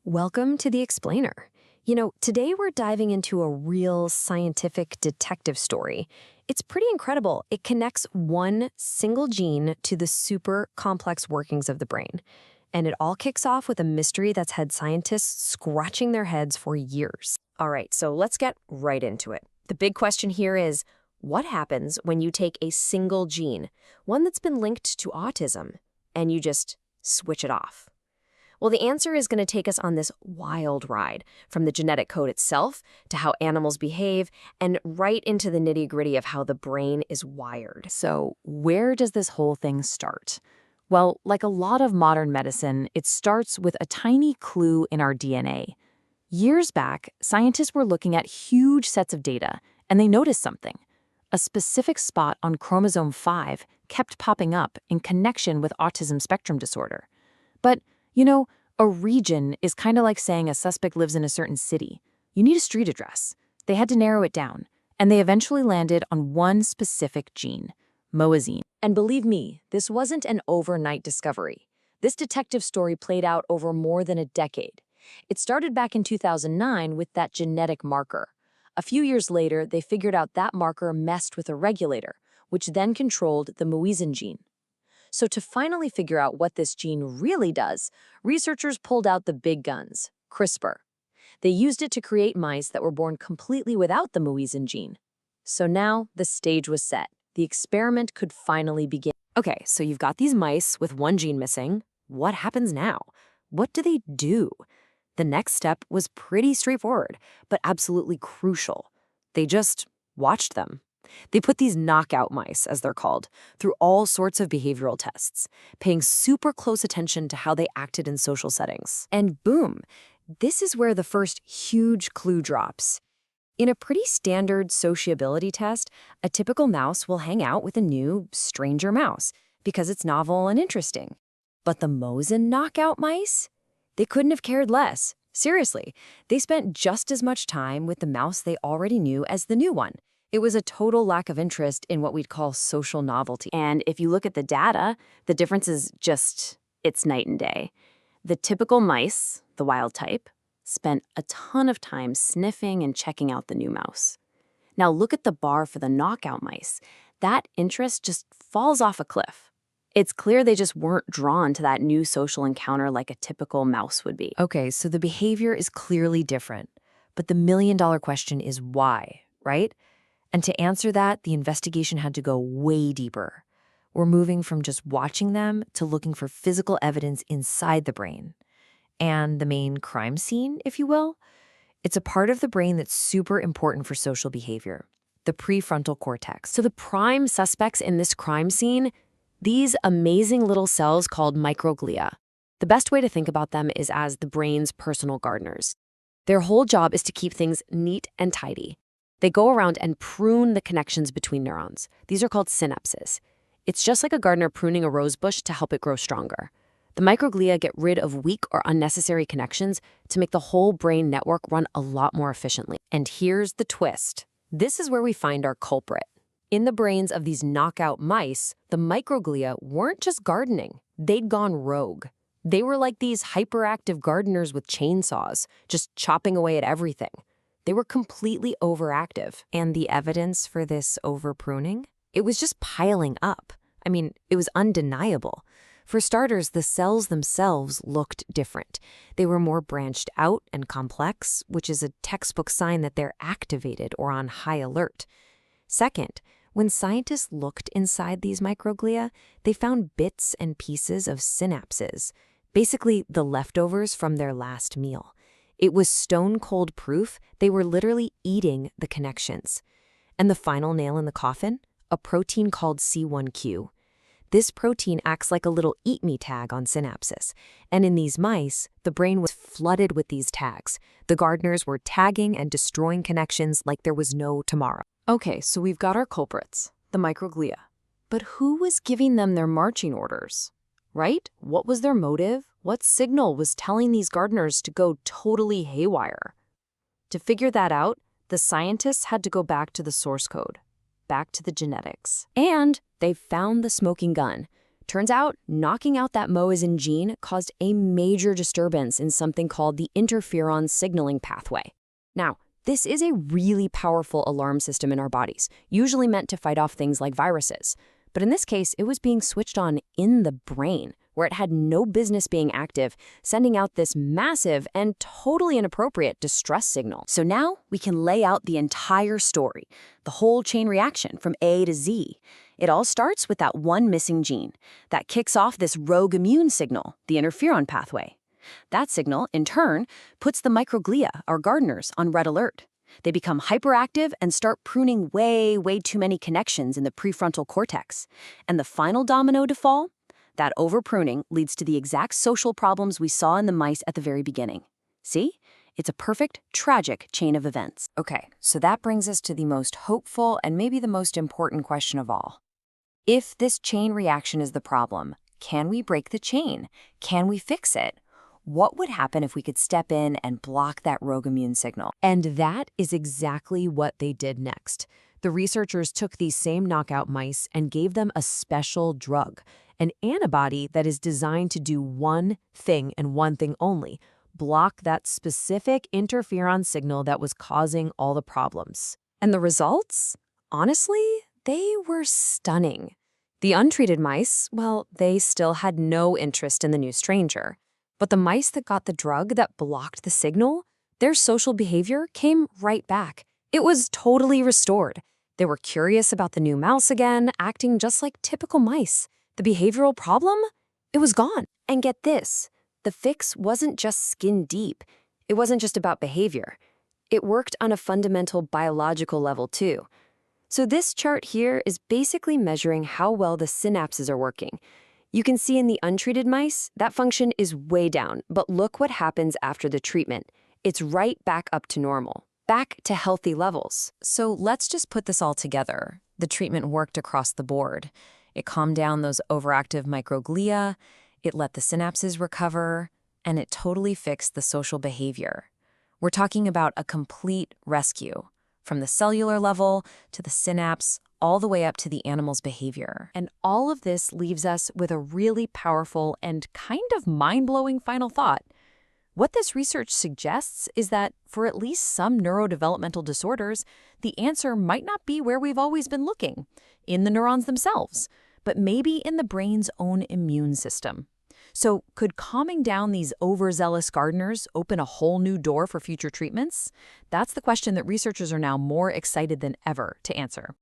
Welcome to The Explainer. Today we're diving into a real scientific detective story. It's pretty incredible. It connects one single gene to the super complex workings of the brain. And it all kicks off with a mystery that's had scientists scratching their heads for years. All right, so let's get right into it. The big question here is, what happens when you take a single gene, one that's been linked to autism, and you just switch it off? Well, the answer is going to take us on this wild ride, from the genetic code itself to how animals behave, and right into the nitty-gritty of how the brain is wired. So, where does this whole thing start? Well, like a lot of modern medicine, it starts with a tiny clue in our DNA. Years back, scientists were looking at huge sets of data, and they noticed something. A specific spot on chromosome 5 kept popping up in connection with autism spectrum disorder. But a region is kind of like saying a suspect lives in a certain city. You need a street address. They had to narrow it down, and they eventually landed on one specific gene, moazine. And believe me, this wasn't an overnight discovery. This detective story played out over more than a decade. It started back in 2009 with that genetic marker. A few years later, they figured out that marker messed with a regulator, which then controlled the moazine gene. So to finally figure out what this gene really does, researchers pulled out the big guns, CRISPR. They used it to create mice that were born completely without the moazine gene. So now the stage was set. The experiment could finally begin. Okay, so you've got these mice with one gene missing. What happens now? What do they do? The next step was pretty straightforward, but absolutely crucial. They just watched them. They put these knockout mice, as they're called, through all sorts of behavioral tests, paying super close attention to how they acted in social settings. And boom, this is where the first huge clue drops. In a pretty standard sociability test, a typical mouse will hang out with a new, stranger mouse because it's novel and interesting. But the moazine knockout mice? They couldn't have cared less. Seriously, they spent just as much time with the mouse they already knew as the new one. It was a total lack of interest in what we'd call social novelty. And if you look at the data, the difference is it's night and day. The typical mice, the wild type, spent a ton of time sniffing and checking out the new mouse. Now look at the bar for the knockout mice. That interest just falls off a cliff. It's clear they just weren't drawn to that new social encounter like a typical mouse would be. Okay, so the behavior is clearly different. But the million-dollar question is why, right? And to answer that, the investigation had to go way deeper. We're moving from just watching them to looking for physical evidence inside the brain. And the main crime scene, if you will, it's a part of the brain that's super important for social behavior, the prefrontal cortex. So the prime suspects in this crime scene, these amazing little cells called microglia. The best way to think about them is as the brain's personal gardeners. Their whole job is to keep things neat and tidy. They go around and prune the connections between neurons. These are called synapses. It's just like a gardener pruning a rose bush to help it grow stronger. The microglia get rid of weak or unnecessary connections to make the whole brain network run a lot more efficiently. And here's the twist. This is where we find our culprit. In the brains of these knockout mice, the microglia weren't just gardening. They'd gone rogue. They were like these hyperactive gardeners with chainsaws, just chopping away at everything. They were completely overactive. And the evidence for this overpruning? It was just piling up. I mean, it was undeniable. For starters, the cells themselves looked different. They were more branched out and complex, which is a textbook sign that they're activated or on high alert. Second, when scientists looked inside these microglia, they found bits and pieces of synapses, basically the leftovers from their last meal. It was stone-cold proof they were literally eating the connections. And the final nail in the coffin? A protein called C1q. This protein acts like a little eat-me tag on synapses. And in these mice, the brain was flooded with these tags. The gardeners were tagging and destroying connections like there was no tomorrow. Okay, so we've got our culprits, the microglia. But who was giving them their marching orders? Right? What was their motive? What signal was telling these gardeners to go totally haywire? To figure that out, the scientists had to go back to the source code, back to the genetics. And they found the smoking gun. Turns out, knocking out that moisin gene caused a major disturbance in something called the interferon signaling pathway. Now, this is a really powerful alarm system in our bodies, usually meant to fight off things like viruses. But in this case, it was being switched on in the brain, where it had no business being active, sending out this massive and totally inappropriate distress signal. So now we can lay out the entire story, the whole chain reaction from A to Z. It all starts with that one missing gene that kicks off this rogue immune signal, the interferon pathway. That signal, in turn, puts the microglia, our gardeners, on red alert. They become hyperactive and start pruning way too many connections in the prefrontal cortex. And the final domino to fall? That overpruning leads to the exact social problems we saw in the mice at the very beginning. See? It's a perfect, tragic chain of events. Okay, so that brings us to the most hopeful and maybe the most important question of all. If this chain reaction is the problem, can we break the chain? Can we fix it? What would happen if we could step in and block that rogue immune signal? And that is exactly what they did next. The researchers took these same knockout mice and gave them a special drug, an antibody that is designed to do one thing and one thing only: block that specific interferon signal that was causing all the problems. And the results? Honestly, they were stunning. The untreated mice, well, they still had no interest in the new stranger. But the mice that got the drug that blocked the signal, their social behavior came right back. It was totally restored. They were curious about the new mouse again, acting just like typical mice. The behavioral problem? It was gone. And get this, the fix wasn't just skin deep. It wasn't just about behavior. It worked on a fundamental biological level too. So this chart here is basically measuring how well the synapses are working. You can see in the untreated mice, that function is way down, but look what happens after the treatment. It's right back up to normal, back to healthy levels. So let's just put this all together. The treatment worked across the board. It calmed down those overactive microglia, it let the synapses recover, and it totally fixed the social behavior. We're talking about a complete rescue, from the cellular level to the synapse, all the way up to the animal's behavior. And all of this leaves us with a really powerful and kind of mind-blowing final thought. What this research suggests is that for at least some neurodevelopmental disorders, the answer might not be where we've always been looking, in the neurons themselves, but maybe in the brain's own immune system. So could calming down these overzealous gardeners open a whole new door for future treatments? That's the question that researchers are now more excited than ever to answer.